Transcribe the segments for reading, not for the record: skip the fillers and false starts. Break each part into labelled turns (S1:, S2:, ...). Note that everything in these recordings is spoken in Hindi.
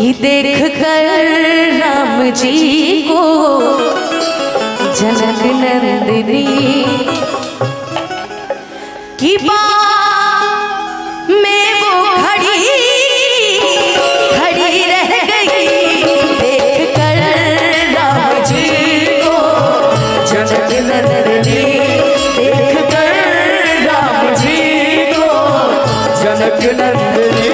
S1: कि देख कर राम जी को जनक नंदिनी की बात में वो खड़ी रह गई। देख कर राम जी को जनक नंदिनी, देख कर राम जी को जनक नंदिनी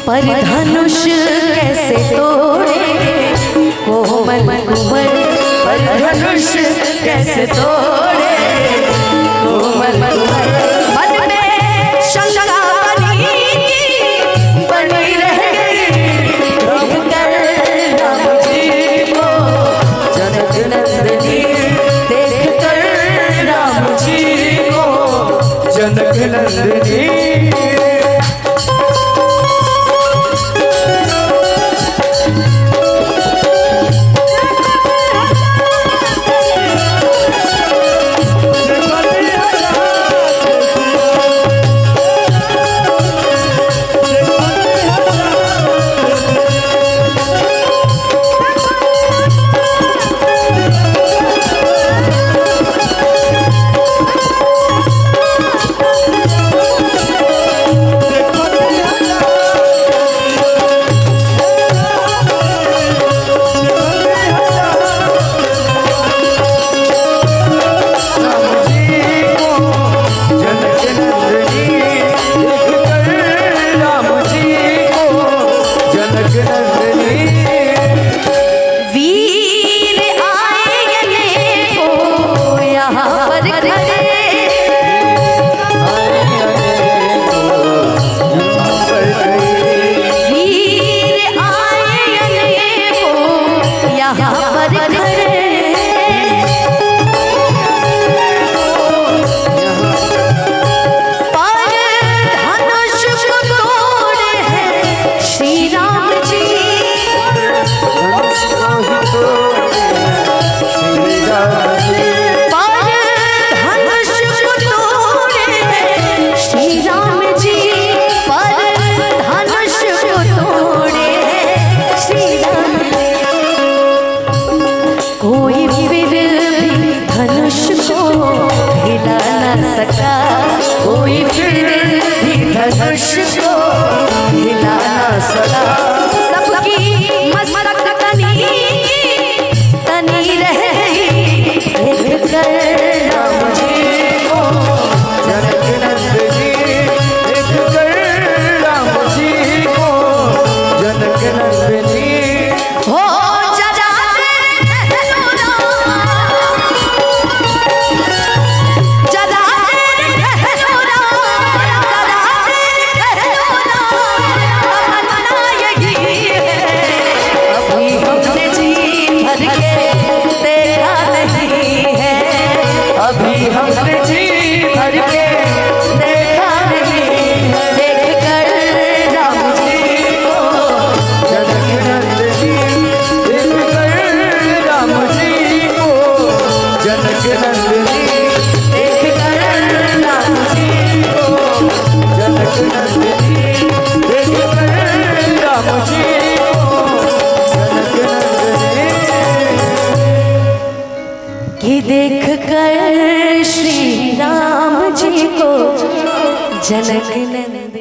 S1: पर धनुष कैसे तोड़ेंगे कोमल कुंवर, पर धनुष कैसे तोड़ेंगे कोमल कुंवर। मन में शंका बनी रह गई, देख कर राम जी को जनक नंदिनी, देख कर राम जी को जनक नंदिनी। कि देख कर श्री राम जी को जनक नंदन